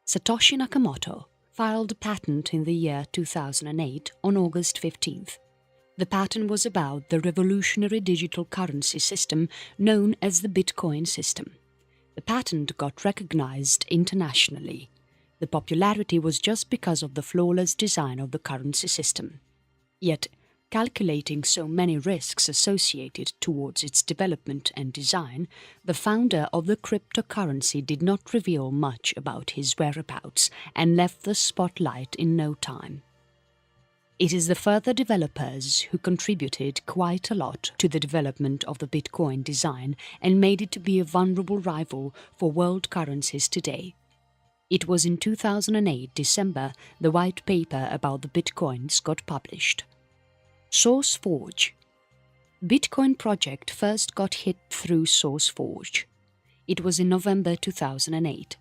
Satoshi Nakamoto filed a patent in the year 2008 on August 15th. The patent was about the revolutionary digital currency system known as the Bitcoin system. The patent got recognized internationally. The popularity was just because of the flawless design of the currency system. Yet, calculating so many risks associated towards its development and design, the founder of the cryptocurrency did not reveal much about his whereabouts and left the spotlight in no time. It is the further developers who contributed quite a lot to the development of the Bitcoin design and made it to be a vulnerable rival for world currencies today. It was in 2008 December the white paper about the Bitcoins got published. SourceForge. Bitcoin project first got hit through SourceForge. It was in November 2008.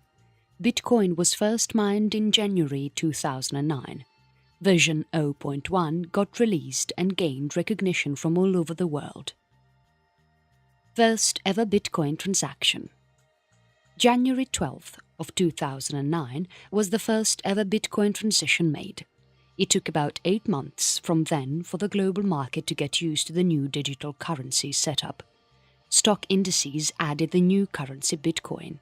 Bitcoin was first mined in January 2009. Version 0.1 got released and gained recognition from all over the world. First ever Bitcoin transaction. January 12th of 2009 was the first ever Bitcoin transition made. It took about 8 months from then for the global market to get used to the new digital currency setup. Stock indices added the new currency Bitcoin.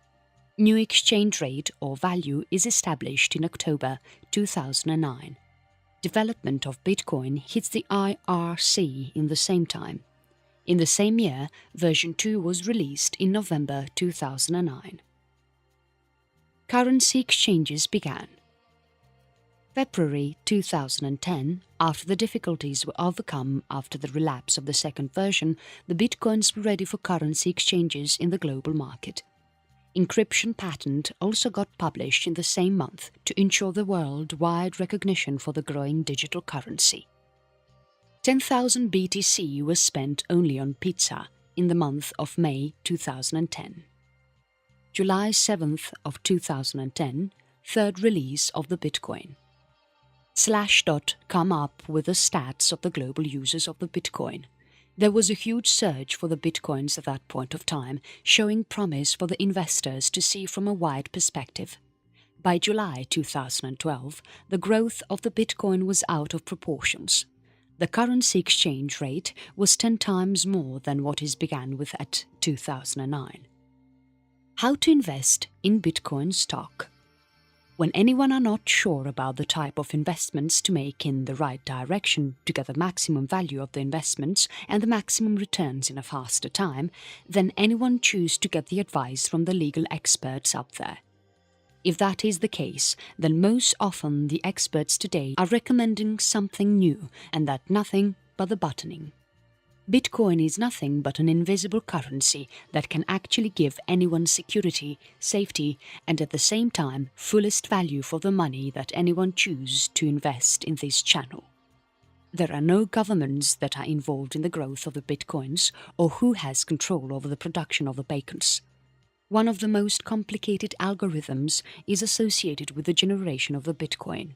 New exchange rate or value is established in October 2009. Development of Bitcoin hits the IRC in the same time. In the same year, version 2 was released in November 2009. Currency exchanges began. February 2010, after the difficulties were overcome after the relapse of the second version, the Bitcoins were ready for currency exchanges in the global market. Encryption patent also got published in the same month to ensure the worldwide recognition for the growing digital currency. 10,000 BTC was spent only on pizza in the month of May 2010. July 7th of 2010, third release of the Bitcoin. Slashdot come up with the stats of the global users of the Bitcoin. There was a huge surge for the Bitcoins at that point of time, showing promise for the investors to see from a wide perspective. By July 2012, the growth of the Bitcoin was out of proportions. The currency exchange rate was 10 times more than what it began with at 2009. How to invest in Bitcoin stock. When anyone are not sure about the type of investments to make in the right direction to get the maximum value of the investments and the maximum returns in a faster time, then anyone choose to get the advice from the legal experts out there. If that is the case, then most often the experts today are recommending something new and that nothing but the buttoning. Bitcoin is nothing but an invisible currency that can actually give anyone security, safety, and at the same time fullest value for the money that anyone chooses to invest in this channel. There are no governments that are involved in the growth of the Bitcoins or who has control over the production of the bacons. One of the most complicated algorithms is associated with the generation of the Bitcoin.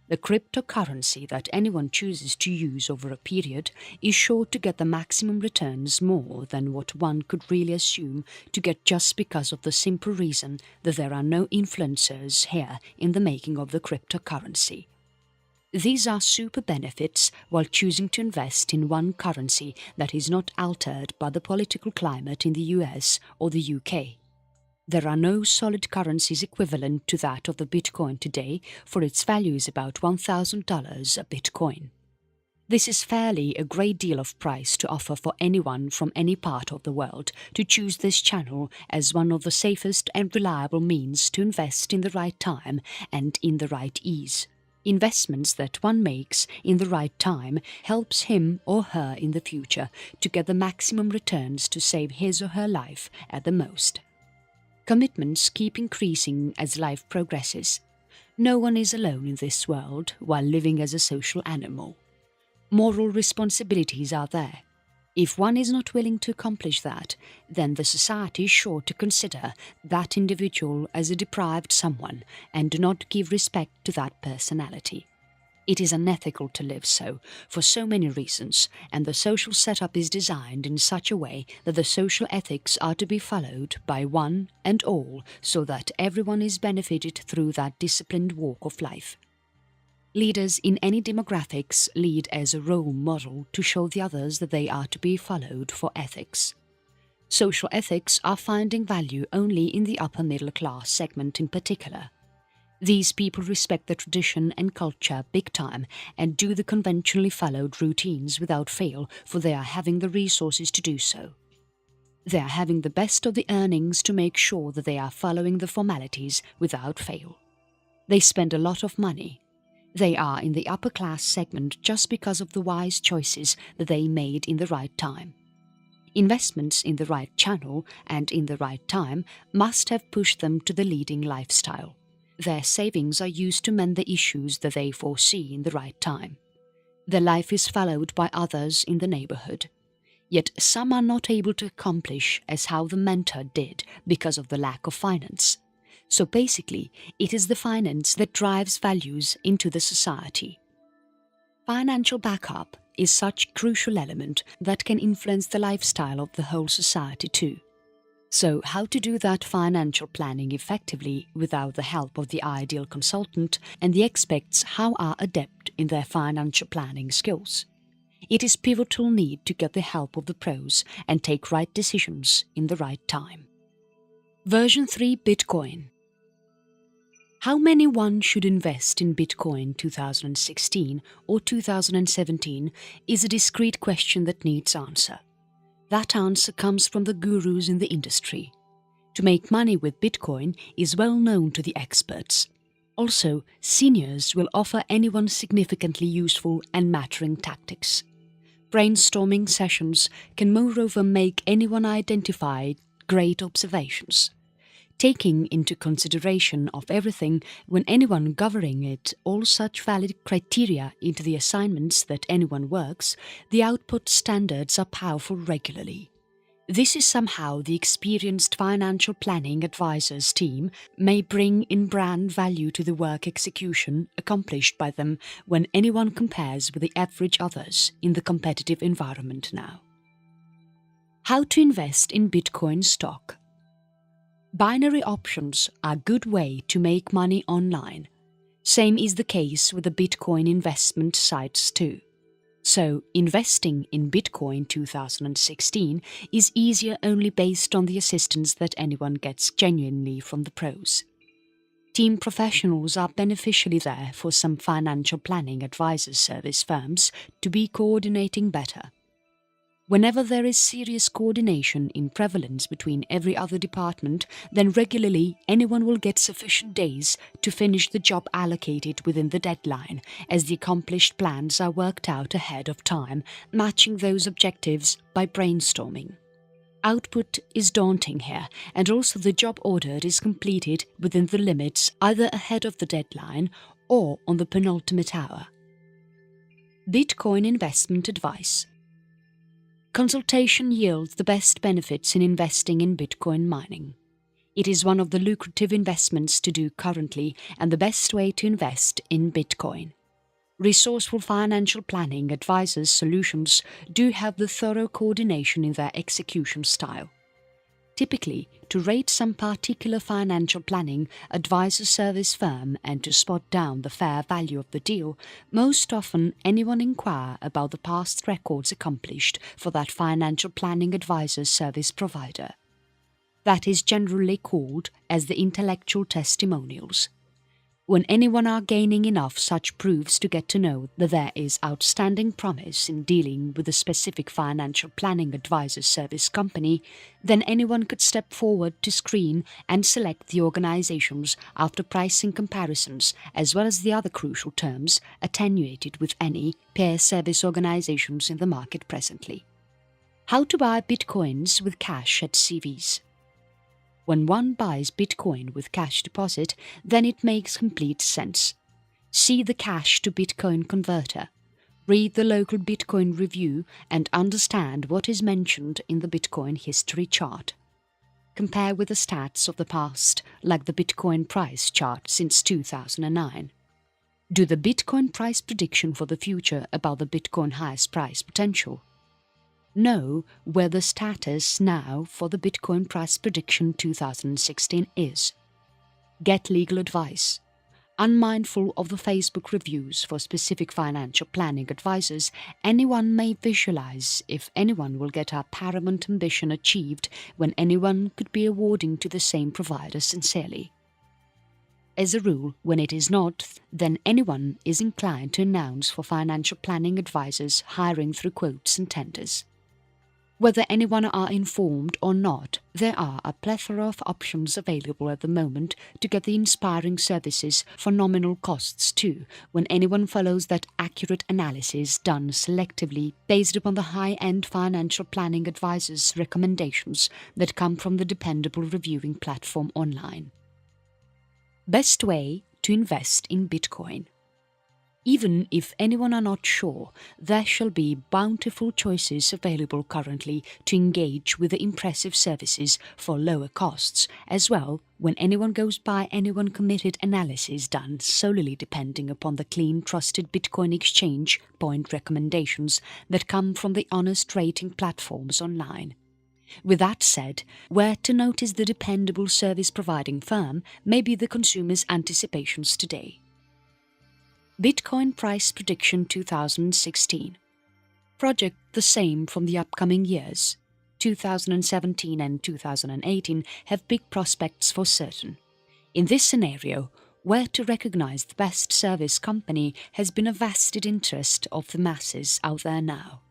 The cryptocurrency that anyone chooses to use over a period is sure to get the maximum returns more than what one could really assume to get just because of the simple reason that there are no influencers here in the making of the cryptocurrency. These are super benefits while choosing to invest in one currency that is not altered by the political climate in the US or the UK. There are no solid currencies equivalent to that of the Bitcoin today, for its value is about $1,000 a Bitcoin. This is fairly a great deal of price to offer for anyone from any part of the world to choose this channel as one of the safest and reliable means to invest in the right time and in the right ease. Investments that one makes in the right time helps him or her in the future to get the maximum returns to save his or her life at the most. Commitments keep increasing as life progresses. No one is alone in this world while living as a social animal. Moral responsibilities are there. If one is not willing to accomplish that, then the society is sure to consider that individual as a deprived someone and do not give respect to that personality. It is unethical to live so, for so many reasons, and the social setup is designed in such a way that the social ethics are to be followed by one and all so that everyone is benefited through that disciplined walk of life. Leaders in any demographics lead as a role model to show the others that they are to be followed for ethics. Social ethics are finding value only in the upper middle class segment in particular. These people respect the tradition and culture big time and do the conventionally followed routines without fail, for they are having the resources to do so. They are having the best of the earnings to make sure that they are following the formalities without fail. They spend a lot of money. They are in the upper class segment just because of the wise choices that they made in the right time. Investments in the right channel and in the right time must have pushed them to the leading lifestyle. Their savings are used to mend the issues that they foresee in the right time. Their life is followed by others in the neighborhood. Yet some are not able to accomplish as how the mentor did because of the lack of finance. So basically, it is the finance that drives values into the society. Financial backup is such a crucial element that can influence the lifestyle of the whole society too. So how to do that financial planning effectively without the help of the ideal consultant and the experts how are adept in their financial planning skills? It is pivotal need to get the help of the pros and take right decisions in the right time. Version 3 Bitcoin. How many one should invest in Bitcoin 2016 or 2017 is a discrete question that needs answer. That answer comes from the gurus in the industry. To make money with Bitcoin is well known to the experts. Also, seniors will offer anyone significantly useful and mattering tactics. Brainstorming sessions can moreover make anyone identify great observations. Taking into consideration of everything when anyone governing it all such valid criteria into the assignments that anyone works, the output standards are powerful regularly. This is somehow the experienced financial planning advisors team may bring in brand value to the work execution accomplished by them when anyone compares with the average others in the competitive environment now. How to invest in Bitcoin stock. Binary options are a good way to make money online. Same is the case with the Bitcoin investment sites too. So, investing in Bitcoin 2016 is easier only based on the assistance that anyone gets genuinely from the pros. Team professionals are beneficially there for some financial planning advisor service firms to be coordinating better. Whenever there is serious coordination in prevalence between every other department, then regularly anyone will get sufficient days to finish the job allocated within the deadline, as the accomplished plans are worked out ahead of time, matching those objectives by brainstorming. Output is daunting here, and also the job ordered is completed within the limits either ahead of the deadline or on the penultimate hour. Bitcoin investment advice. Consultation yields the best benefits in investing in Bitcoin mining. It is one of the lucrative investments to do currently and the best way to invest in Bitcoin. Resourceful financial planning advisors' solutions do have the thorough coordination in their execution style. Typically, to rate some particular financial planning advisor service firm and to spot down the fair value of the deal, most often anyone inquire about the past records accomplished for that financial planning advisor service provider. That is generally called as the intellectual testimonials. When anyone are gaining enough such proofs to get to know that there is outstanding promise in dealing with a specific financial planning advisor service company, then anyone could step forward to screen and select the organizations after pricing comparisons as well as the other crucial terms attenuated with any peer service organizations in the market presently. How to buy bitcoins with cash at CVs. When one buys Bitcoin with cash deposit, then it makes complete sense. See the cash to Bitcoin converter, read the local Bitcoin review and understand what is mentioned in the Bitcoin history chart. Compare with the stats of the past, like the Bitcoin price chart since 2009. Do the Bitcoin price prediction for the future about the Bitcoin highest price potential. Know where the status now for the Bitcoin price prediction 2016 is. Get legal advice. Unmindful of the Facebook reviews for specific financial planning advisors, anyone may visualize if anyone will get our paramount ambition achieved when anyone could be awarding to the same provider sincerely. As a rule, when it is not, then anyone is inclined to announce for financial planning advisors hiring through quotes and tenders. Whether anyone are informed or not, there are a plethora of options available at the moment to get the inspiring services for nominal costs too, when anyone follows that accurate analysis done selectively based upon the high-end financial planning advisors' recommendations that come from the dependable reviewing platform online. Best way to invest in Bitcoin. Even if anyone are not sure, there shall be bountiful choices available currently to engage with the impressive services for lower costs, as well when anyone goes by anyone committed analysis done solely depending upon the clean trusted Bitcoin exchange point recommendations that come from the honest rating platforms online. With that said, where to notice the dependable service providing firm may be the consumer's anticipations today. Bitcoin price prediction 2016. Project the same from the upcoming years. 2017 and 2018 have big prospects for certain. In this scenario, where to recognize the best service company has been a vested interest of the masses out there now.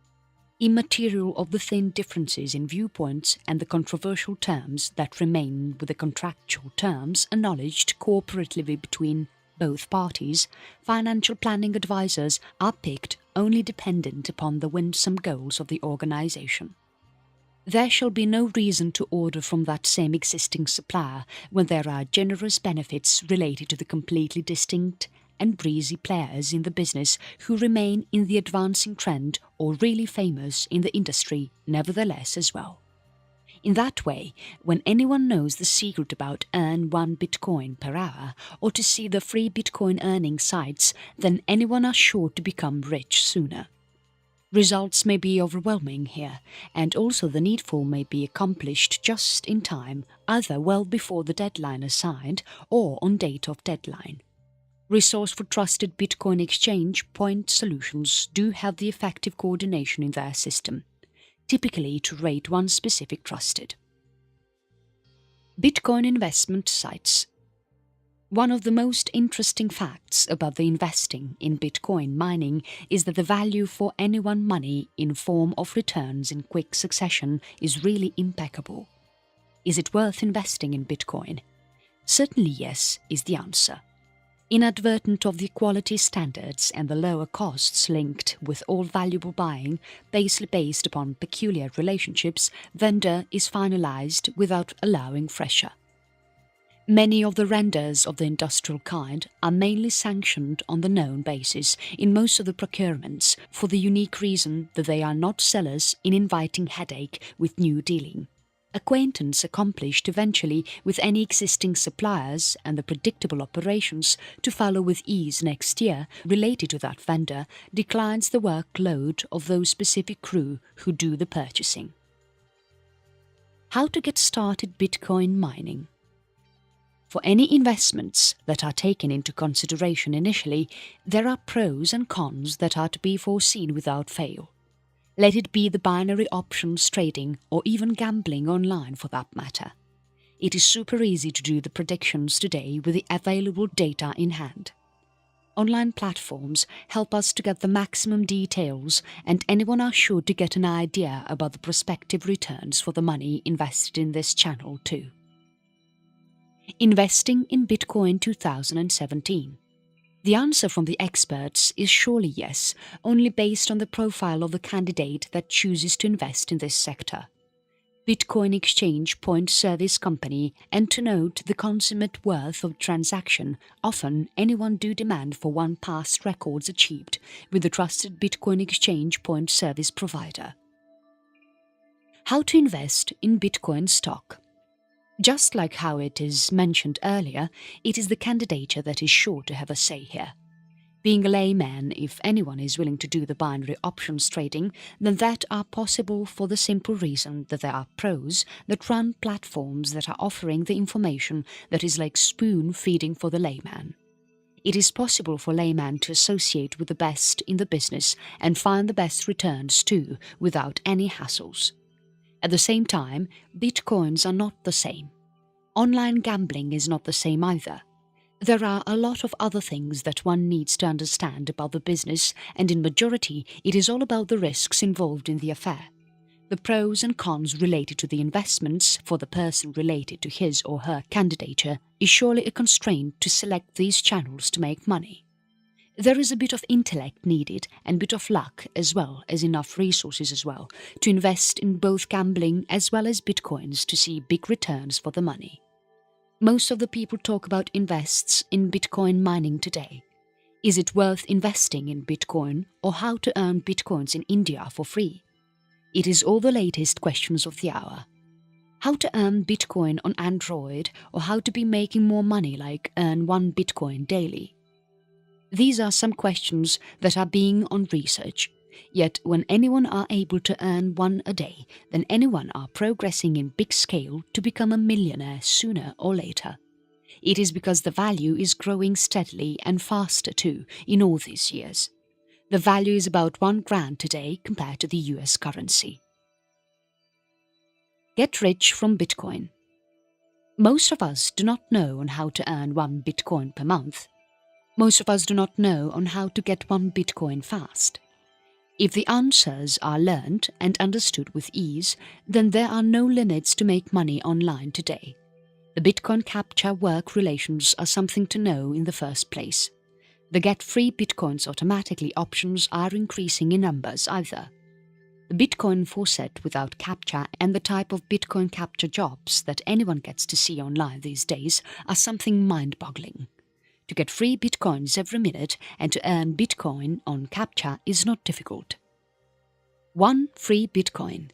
Immaterial of the thin differences in viewpoints and the controversial terms that remain with the contractual terms acknowledged cooperatively between both parties, financial planning advisors are picked only dependent upon the winsome goals of the organization. There shall be no reason to order from that same existing supplier when there are generous benefits related to the completely distinct and breezy players in the business who remain in the advancing trend or really famous in the industry nevertheless as well. In that way, when anyone knows the secret about earn 1 Bitcoin per hour or to see the free Bitcoin earning sites, then anyone are sure to become rich sooner. Results may be overwhelming here, and also the needful may be accomplished just in time, either well before the deadline assigned or on date of deadline. Resourceful trusted Bitcoin exchange point solutions do have the effective coordination in their system, typically to rate one specific trusted. Bitcoin investment sites. One of the most interesting facts about the investing in Bitcoin mining is that the value for any one money in form of returns in quick succession is really impeccable. Is it worth investing in Bitcoin? Certainly yes, is the answer. Inadvertent of the equality standards and the lower costs linked with all valuable buying, basely based upon peculiar relationships, vendor is finalized without allowing fresher. Many of the renders of the industrial kind are mainly sanctioned on the known basis in most of the procurements for the unique reason that they are not sellers in inviting headache with new dealing. Acquaintance accomplished eventually with any existing suppliers and the predictable operations to follow with ease next year related to that vendor declines the workload of those specific crew who do the purchasing. How to get started Bitcoin mining. For any investments that are taken into consideration initially, there are pros and cons that are to be foreseen without fail. Let it be the binary options trading or even gambling online for that matter. It is super easy to do the predictions today with the available data in hand. Online platforms help us to get the maximum details, and anyone are sure to get an idea about the prospective returns for the money invested in this channel too. Investing in Bitcoin 2017. The answer from the experts is surely yes, only based on the profile of the candidate that chooses to invest in this sector. Bitcoin exchange point service company, and to note the consummate worth of transaction, often anyone do demand for one past records achieved with the trusted Bitcoin exchange point service provider. How to invest in Bitcoin stock. Just like how it is mentioned earlier, it is the candidature that is sure to have a say here. Being a layman, if anyone is willing to do the binary options trading, then that are possible for the simple reason that there are pros that run platforms that are offering the information that is like spoon feeding for the layman. It is possible for layman to associate with the best in the business and find the best returns too without any hassles. At the same time, bitcoins are not the same. Online gambling is not the same either. There are a lot of other things that one needs to understand about the business, and in majority it is all about the risks involved in the affair. The pros and cons related to the investments for the person related to his or her candidature is surely a constraint to select these channels to make money. There is a bit of intellect needed and bit of luck as well as enough resources as well to invest in both gambling as well as bitcoins to see big returns for the money. Most of the people talk about invests in bitcoin mining today. Is it worth investing in bitcoin, or how to earn bitcoins in India for free? It is all the latest questions of the hour. How to earn bitcoin on Android, or how to be making more money like earn 1 bitcoin daily. These are some questions that are being on research. Yet when anyone are able to earn 1 a day, then anyone are progressing in big scale to become a millionaire sooner or later. It is because the value is growing steadily and faster too in all these years. The value is about 1 grand today compared to the US currency. Get rich from Bitcoin. Most of us do not know on how to earn 1 Bitcoin per month. Most of us do not know on how to get 1 Bitcoin fast. If the answers are learned and understood with ease, then there are no limits to make money online today. The Bitcoin capture work relations are something to know in the first place. The get free Bitcoins automatically options are increasing in numbers either. The Bitcoin faucet without capture and the type of Bitcoin capture jobs that anyone gets to see online these days are something mind-boggling. To get free Bitcoins every minute and to earn Bitcoin on capture is not difficult. 1 free Bitcoin.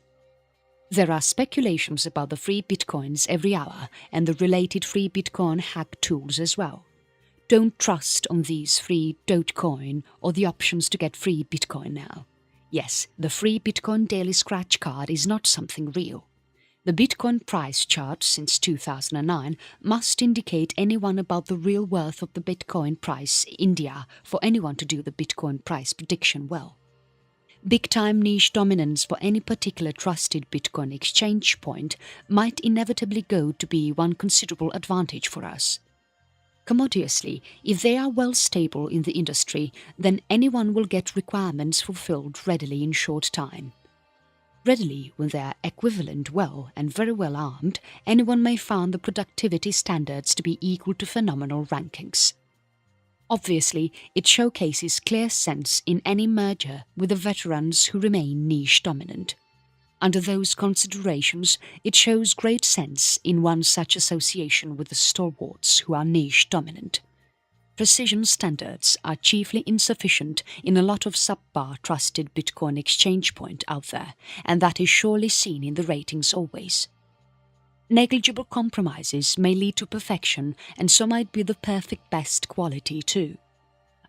There are speculations about the free Bitcoins every hour and the related free Bitcoin hack tools as well. Don't trust on these free Dogecoin or the options to get free Bitcoin now. Yes, the free Bitcoin daily scratch card is not something real. The Bitcoin price chart since 2009 must indicate anyone about the real worth of the Bitcoin price in India for anyone to do the Bitcoin price prediction well. Big-time niche dominance for any particular trusted Bitcoin exchange point might inevitably go to be one considerable advantage for us. Commodiously, if they are well stable in the industry, then anyone will get requirements fulfilled readily in short time. Readily, when they are equivalent well and very well armed, anyone may find the productivity standards to be equal to phenomenal rankings. Obviously, it showcases clear sense in any merger with the veterans who remain niche dominant. Under those considerations, it shows great sense in one such association with the stalwarts who are niche dominant. Precision standards are chiefly insufficient in a lot of subpar trusted Bitcoin exchange point out there, and that is surely seen in the ratings always. Negligible compromises may lead to perfection, and so might be the perfect best quality too.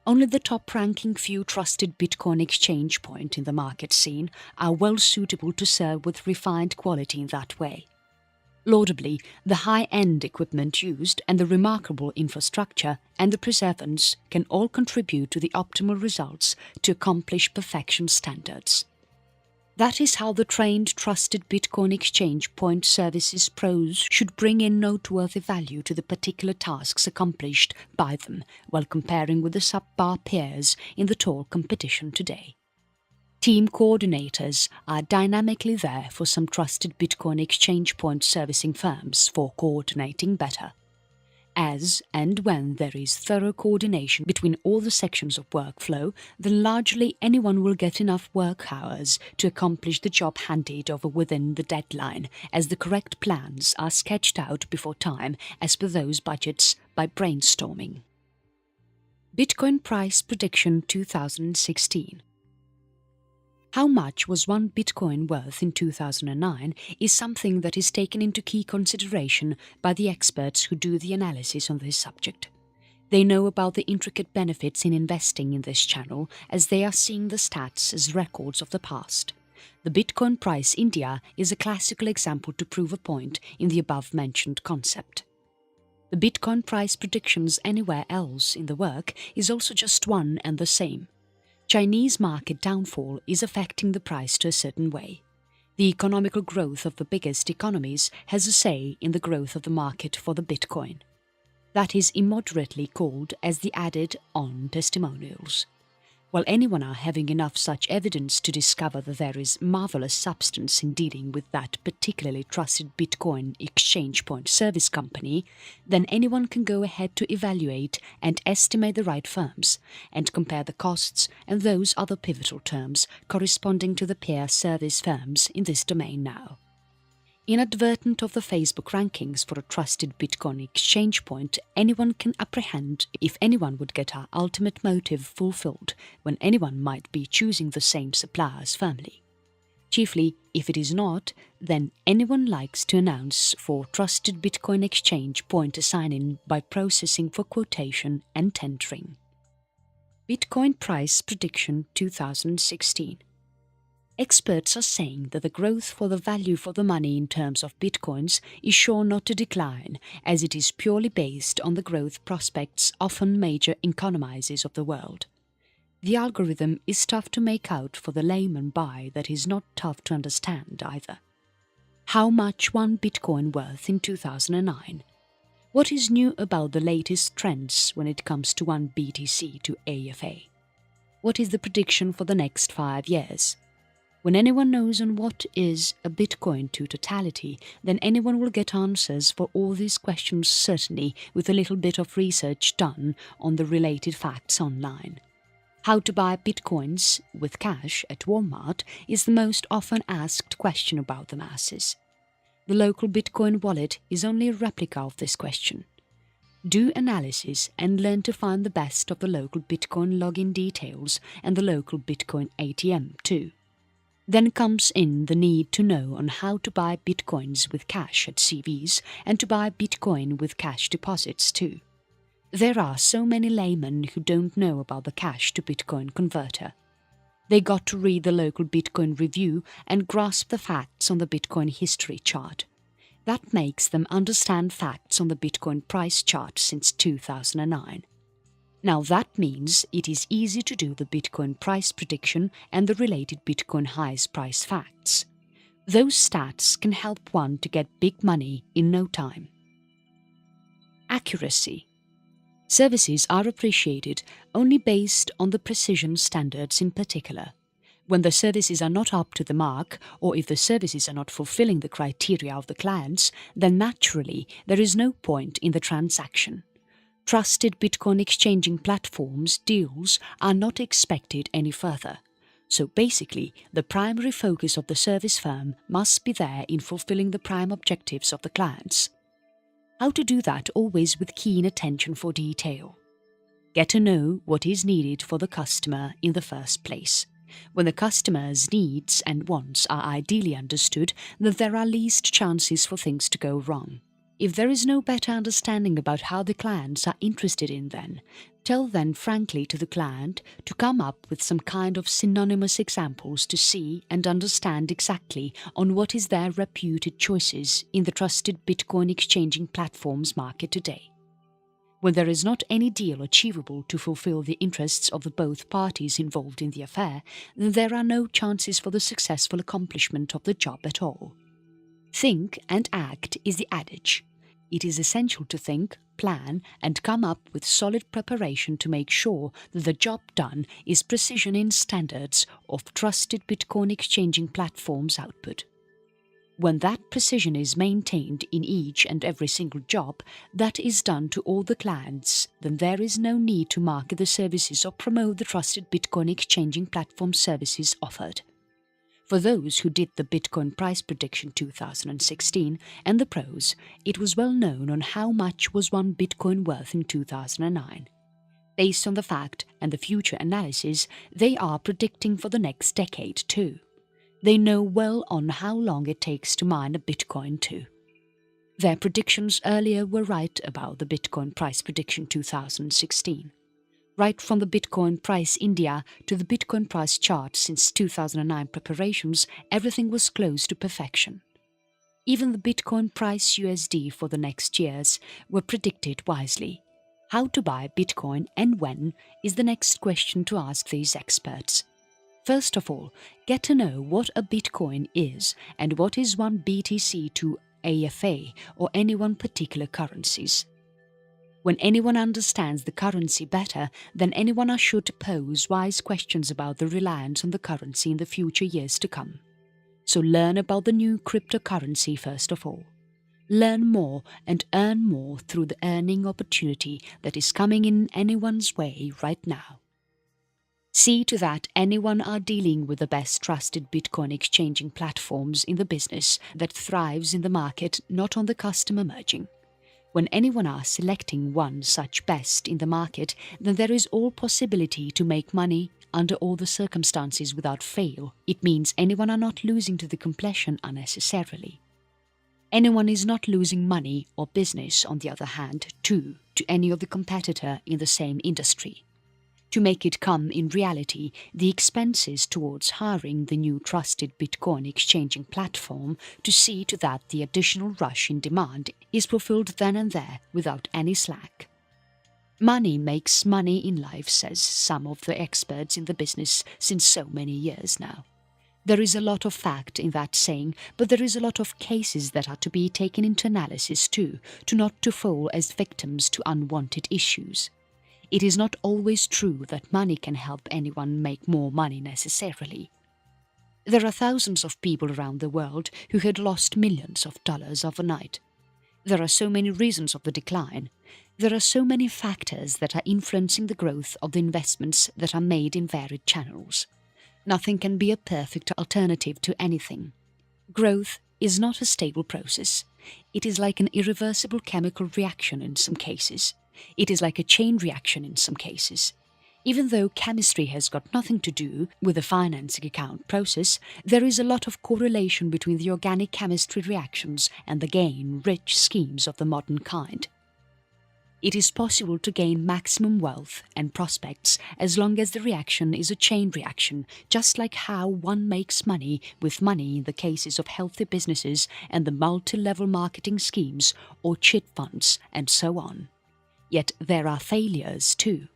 Only the top-ranking few trusted Bitcoin exchange point in the market scene are well suitable to serve with refined quality in that way. Laudably, the high-end equipment used and the remarkable infrastructure and the perseverance can all contribute to the optimal results to accomplish perfection standards. That is how the trained trusted Bitcoin exchange point services pros should bring in noteworthy value to the particular tasks accomplished by them while comparing with the subpar peers in the tall competition today. Team coordinators are dynamically there for some trusted Bitcoin exchange point servicing firms for coordinating better. As and when there is thorough coordination between all the sections of workflow, then largely anyone will get enough work hours to accomplish the job handed over within the deadline, as the correct plans are sketched out before time as per those budgets by brainstorming. Bitcoin price prediction 2016. How much was 1 Bitcoin worth in 2009 is something that is taken into key consideration by the experts who do the analysis on this subject. They know about the intricate benefits in investing in this channel as they are seeing the stats as records of the past. The Bitcoin price India is a classical example to prove a point in the above-mentioned concept. The Bitcoin price predictions anywhere else in the work is also just one and the same. Chinese market downfall is affecting the price to a certain way. The economical growth of the biggest economies has a say in the growth of the market for the Bitcoin. That is immoderately called as the added-on testimonials. While anyone are having enough such evidence to discover that there is marvelous substance in dealing with that particularly trusted Bitcoin exchange point service company, then anyone can go ahead to evaluate and estimate the right firms, and compare the costs and those other pivotal terms corresponding to the peer service firms in this domain now. Inadvertent of the Facebook rankings for a trusted Bitcoin exchange point, anyone can apprehend if anyone would get our ultimate motive fulfilled when anyone might be choosing the same suppliers firmly. Chiefly, if it is not, then anyone likes to announce for trusted Bitcoin exchange point assigning by processing for quotation and tendering. Bitcoin price prediction 2016. Experts are saying that the growth for the value for the money in terms of bitcoins is sure not to decline, as it is purely based on the growth prospects often major economies of the world. The algorithm is tough to make out for the layman by that is not tough to understand either. How much one bitcoin worth in 2009? What is new about the latest trends when it comes to one BTC to AFA? What is the prediction for the next 5 years? When anyone knows on what is a Bitcoin to totality, then anyone will get answers for all these questions certainly with a little bit of research done on the related facts online. How to buy Bitcoins with cash at Walmart is the most often asked question about the masses. The local Bitcoin wallet is only a replica of this question. Do analysis and learn to find the best of the local Bitcoin login details and the local Bitcoin ATM too. Then comes in the need to know on how to buy bitcoins with cash at CVs and to buy Bitcoin with cash deposits too. There are so many laymen who don't know about the cash to Bitcoin converter. They got to read the local Bitcoin review and grasp the facts on the Bitcoin history chart. That makes them understand facts on the Bitcoin price chart since 2009. Now that means it is easy to do the Bitcoin price prediction and the related Bitcoin highest price facts. Those stats can help one to get big money in no time. Accuracy. Services are appreciated only based on the precision standards in particular. When the services are not up to the mark, or if the services are not fulfilling the criteria of the clients, then naturally there is no point in the transaction. Trusted Bitcoin exchanging platforms deals are not expected any further. So basically, the primary focus of the service firm must be there in fulfilling the prime objectives of the clients. How to do that always with keen attention for detail. Get to know what is needed for the customer in the first place. When the customer's needs and wants are ideally understood, then there are least chances for things to go wrong. If there is no better understanding about how the clients are interested in then, tell then frankly to the client to come up with some kind of synonymous examples to see and understand exactly on what is their reputed choices in the trusted Bitcoin exchanging platforms market today. When there is not any deal achievable to fulfill the interests of the both parties involved in the affair, then there are no chances for the successful accomplishment of the job at all. Think and act is the adage. It is essential to think, plan and come up with solid preparation to make sure that the job done is precision in standards of trusted Bitcoin exchanging platforms output. When that precision is maintained in each and every single job that is done to all the clients, then there is no need to market the services or promote the trusted Bitcoin exchanging platform services offered. For those who did the Bitcoin price prediction 2016 and the pros, it was well known on how much was one Bitcoin worth in 2009. Based on the fact and the future analysis, they are predicting for the next decade too. They know well on how long it takes to mine a Bitcoin too. Their predictions earlier were right about the Bitcoin price prediction 2016. Right from the Bitcoin price India to the Bitcoin price chart since 2009 preparations, everything was close to perfection. Even the Bitcoin price USD for the next years were predicted wisely. How to buy Bitcoin and when is the next question to ask these experts. First of all, get to know what a Bitcoin is and what is one BTC to AFA or any one particular currencies. When anyone understands the currency better, then anyone are sure to pose wise questions about the reliance on the currency in the future years to come. So learn about the new cryptocurrency first of all. Learn more and earn more through the earning opportunity that is coming in anyone's way right now. See to that anyone are dealing with the best trusted Bitcoin exchanging platforms in the business that thrives in the market, not on the customer merging. When anyone are selecting one such best in the market, then there is all possibility to make money under all the circumstances without fail. It means anyone are not losing to the completion unnecessarily. Anyone is not losing money or business, on the other hand, to any of the competitor in the same industry. To make it come in reality, the expenses towards hiring the new trusted Bitcoin exchanging platform to see to that the additional rush in demand is fulfilled then and there without any slack. Money makes money in life, says some of the experts in the business since so many years now. There is a lot of fact in that saying, but there is a lot of cases that are to be taken into analysis too, to not to fall as victims to unwanted issues. It is not always true that money can help anyone make more money necessarily. There are thousands of people around the world who had lost millions of dollars overnight. There are so many reasons of the decline. There are so many factors that are influencing the growth of the investments that are made in varied channels. Nothing can be a perfect alternative to anything. Growth is not a stable process. It is like an irreversible chemical reaction in some cases. It is like a chain reaction in some cases. Even though chemistry has got nothing to do with the financing account process, there is a lot of correlation between the organic chemistry reactions and the gain-rich schemes of the modern kind. It is possible to gain maximum wealth and prospects as long as the reaction is a chain reaction, just like how one makes money with money in the cases of healthy businesses and the multi-level marketing schemes or chit funds and so on. Yet there are failures too.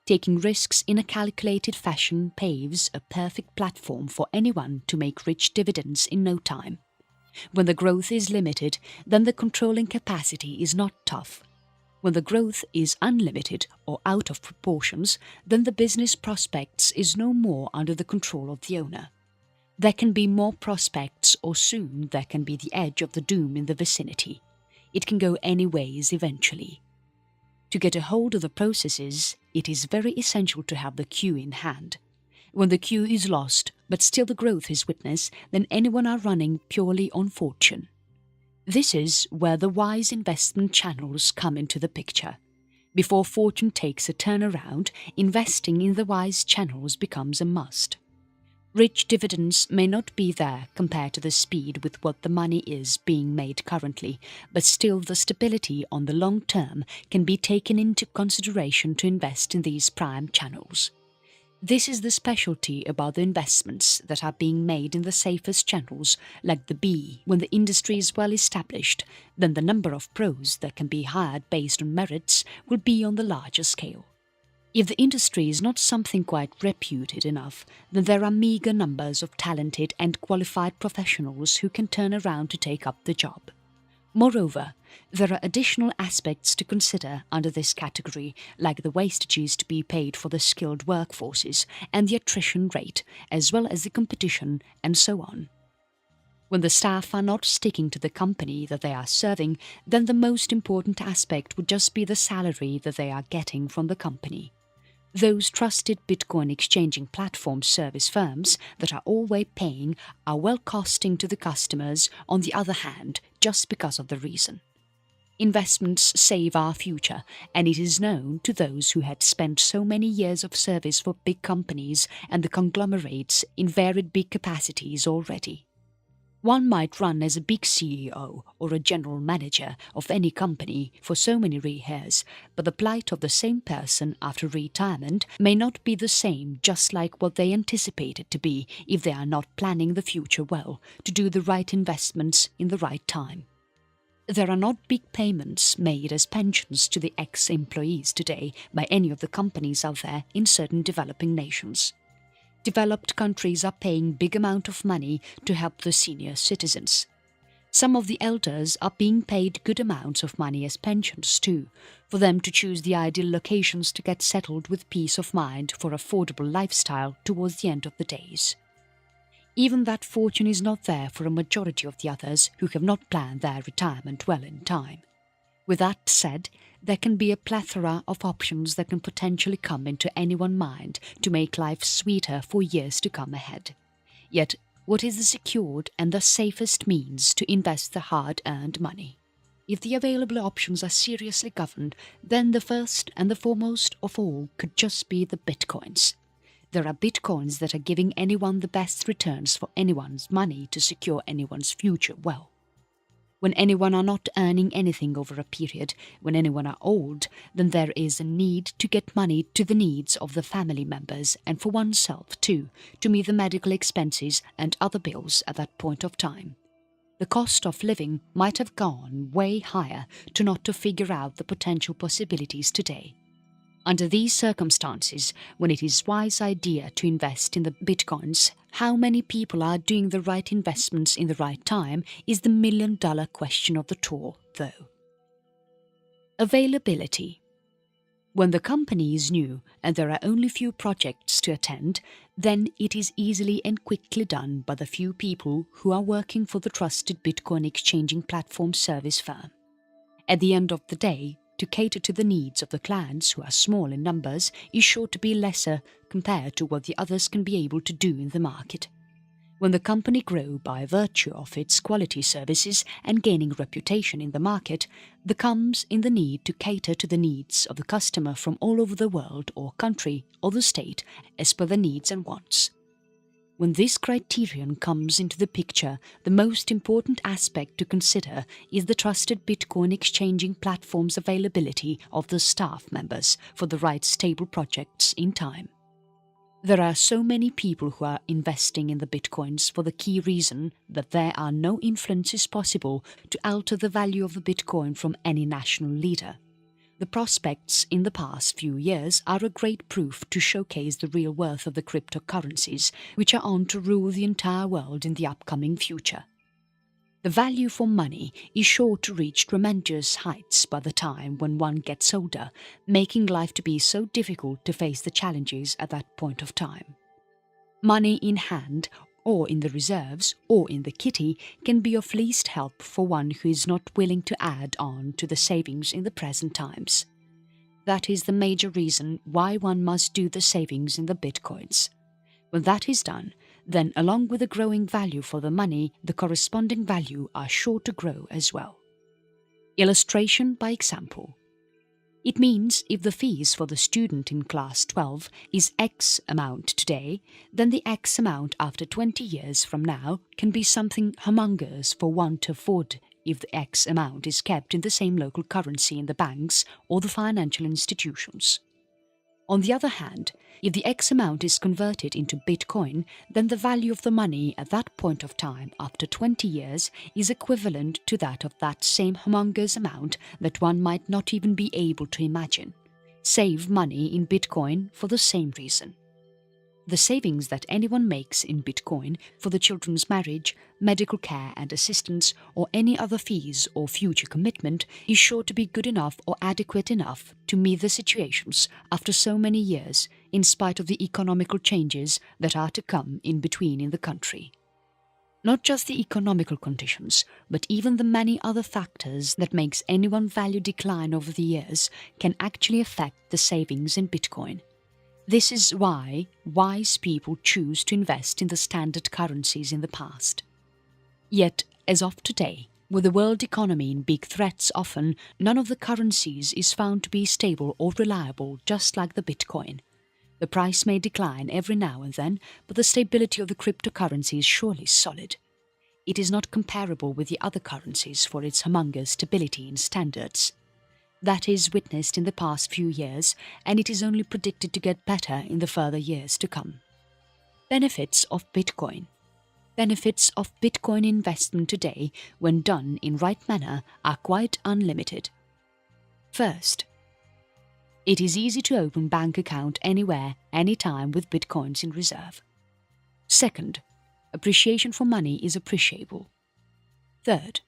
Taking risks in a calculated fashion paves a perfect platform for anyone to make rich dividends in no time. When the growth is limited, then the controlling capacity is not tough. When the growth is unlimited or out of proportions, then the business prospects is no more under the control of the owner. There can be more prospects or soon there can be the edge of the doom in the vicinity. It can go any ways eventually. To get a hold of the processes, it is very essential to have the cue in hand. When the cue is lost, but still the growth is witnessed, then anyone are running purely on fortune. This is where the wise investment channels come into the picture. Before fortune takes a turnaround, investing in the wise channels becomes a must. Rich dividends may not be there compared to the speed with what the money is being made currently, but still the stability on the long term can be taken into consideration to invest in these prime channels. This is the specialty about the investments that are being made in the safest channels, like the B. When the industry is well established, then the number of pros that can be hired based on merits will be on the larger scale. If the industry is not something quite reputed enough, then there are meagre numbers of talented and qualified professionals who can turn around to take up the job. Moreover, there are additional aspects to consider under this category, like the wastages to be paid for the skilled workforces and the attrition rate, as well as the competition and so on. When the staff are not sticking to the company that they are serving, then the most important aspect would just be the salary that they are getting from the company. Those trusted Bitcoin exchanging platform service firms that are always paying are well costing to the customers, on the other hand, just because of the reason. Investments save our future, and it is known to those who had spent so many years of service for big companies and the conglomerates in varied big capacities already. One might run as a big CEO or a general manager of any company for so many years, but the plight of the same person after retirement may not be the same, just like what they anticipated to be if they are not planning the future well to do the right investments in the right time. There are not big payments made as pensions to the ex-employees today by any of the companies out there in certain developing nations. Developed countries are paying big amount of money to help the senior citizens. Some of the elders are being paid good amounts of money as pensions too, for them to choose the ideal locations to get settled with peace of mind for affordable lifestyle towards the end of the days. Even that fortune is not there for a majority of the others who have not planned their retirement well in time. With that said, there can be a plethora of options that can potentially come into anyone's mind to make life sweeter for years to come ahead. Yet, what is the secured and the safest means to invest the hard-earned money? If the available options are seriously governed, then the first and the foremost of all could just be the bitcoins. There are bitcoins that are giving anyone the best returns for anyone's money to secure anyone's future well. When anyone are not earning anything over a period, when anyone are old, then there is a need to get money to the needs of the family members and for oneself too, to meet the medical expenses and other bills at that point of time. The cost of living might have gone way higher to not to figure out the potential possibilities today. Under these circumstances, when it is wise idea to invest in the bitcoins, how many people are doing the right investments in the right time is the million-dollar question of the tour, though. Availability. When the company is new and there are only few projects to attend, then it is easily and quickly done by the few people who are working for the trusted Bitcoin exchanging platform service firm. At the end of the day, to cater to the needs of the clients who are small in numbers is sure to be lesser compared to what the others can be able to do in the market. When the company grows by virtue of its quality services and gaining reputation in the market, there comes in the need to cater to the needs of the customer from all over the world or country or the state as per their needs and wants. When this criterion comes into the picture, the most important aspect to consider is the trusted Bitcoin exchanging platform's availability of the staff members for the right stable projects in time. There are so many people who are investing in the Bitcoins for the key reason that there are no influences possible to alter the value of the Bitcoin from any national leader. The prospects in the past few years are a great proof to showcase the real worth of the cryptocurrencies, which are on to rule the entire world in the upcoming future. The value for money is sure to reach tremendous heights by the time when one gets older, making life to be so difficult to face the challenges at that point of time. Money in hand, or in the reserves, or in the kitty, can be of least help for one who is not willing to add on to the savings in the present times. That is the major reason why one must do the savings in the bitcoins. When that is done, then along with the growing value for the money, the corresponding value are sure to grow as well. Illustration by example. It means if the fees for the student in class 12 is X amount today, then the X amount after 20 years from now can be something humongous for one to afford if the X amount is kept in the same local currency in the banks or the financial institutions. On the other hand, if the X amount is converted into Bitcoin, then the value of the money at that point of time after 20 years is equivalent to that of that same humongous amount that one might not even be able to imagine. Save money in Bitcoin for the same reason. The savings that anyone makes in Bitcoin for the children's marriage, medical care and assistance, or any other fees or future commitment is sure to be good enough or adequate enough to meet the situations after so many years, in spite of the economical changes that are to come in between in the country. Not just the economical conditions, but even the many other factors that makes anyone's value decline over the years can actually affect the savings in Bitcoin. This is why wise people choose to invest in the standard currencies in the past. Yet, as of today, with the world economy in big threats often, none of the currencies is found to be stable or reliable, just like the Bitcoin. The price may decline every now and then, but the stability of the cryptocurrency is surely solid. It is not comparable with the other currencies for its humongous stability and standards. That is witnessed in the past few years, and it is only predicted to get better in the further years to come. Benefits of Bitcoin. Benefits of Bitcoin investment today, when done in right manner, are quite unlimited. First, it is easy to open bank account anywhere, anytime with Bitcoins in reserve. Second, appreciation for money is appreciable. Third,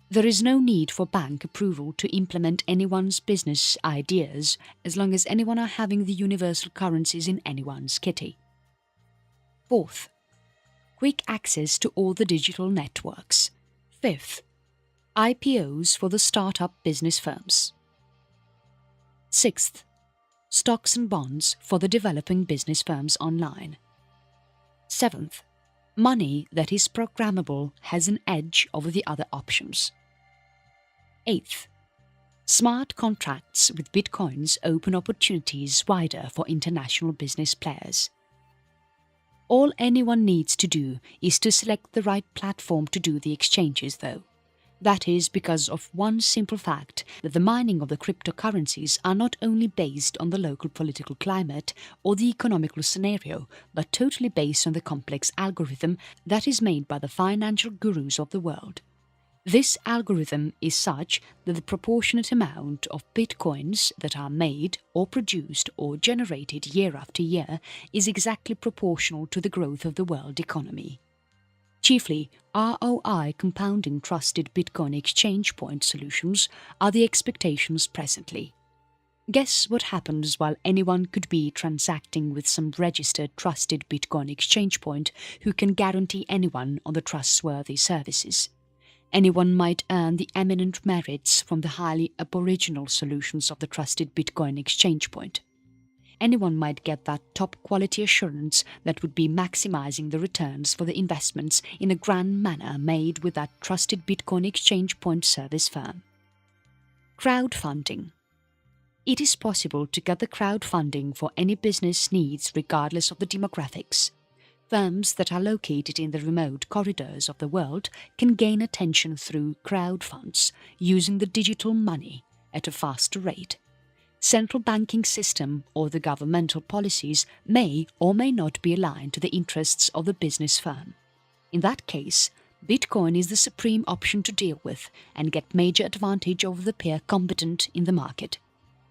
there is no need for bank approval to implement anyone's business ideas as long as anyone are having the universal currencies in anyone's kitty. Fourth, quick access to all the digital networks. Fifth, IPOs for the startup business firms. Sixth, stocks and bonds for the developing business firms online. Seventh, money that is programmable has an edge over the other options. Eighth, smart contracts with Bitcoins open opportunities wider for international business players. All anyone needs to do is to select the right platform to do the exchanges though. That is because of one simple fact that the mining of the cryptocurrencies are not only based on the local political climate or the economical scenario, but totally based on the complex algorithm that is made by the financial gurus of the world. This algorithm is such that the proportionate amount of bitcoins that are made or produced or generated year after year is exactly proportional to the growth of the world economy. Chiefly, ROI compounding trusted Bitcoin exchange point solutions are the expectations presently. Guess what happens while anyone could be transacting with some registered trusted Bitcoin exchange point who can guarantee anyone on the trustworthy services. Anyone might earn the eminent merits from the highly aboriginal solutions of the trusted Bitcoin exchange point. Anyone might get that top-quality assurance that would be maximizing the returns for the investments in a grand manner made with that trusted Bitcoin exchange point service firm. Crowdfunding. It is possible to get the crowdfunding for any business needs regardless of the demographics. Firms that are located in the remote corridors of the world can gain attention through crowdfunds using the digital money at a faster rate. Central banking system or the governmental policies may or may not be aligned to the interests of the business firm. In that case, Bitcoin is the supreme option to deal with and get major advantage over the peer competent in the market.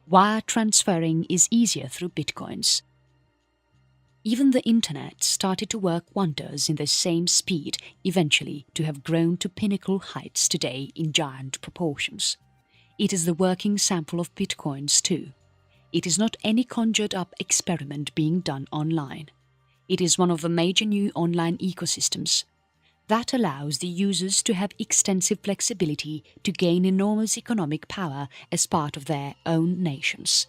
Wire transferring is easier through Bitcoins. Even the internet started to work wonders in the same speed, eventually to have grown to pinnacle heights today in giant proportions. It is the working sample of Bitcoins too. It is not any conjured-up experiment being done online. It is one of the major new online ecosystems. That allows the users to have extensive flexibility to gain enormous economic power as part of their own nations.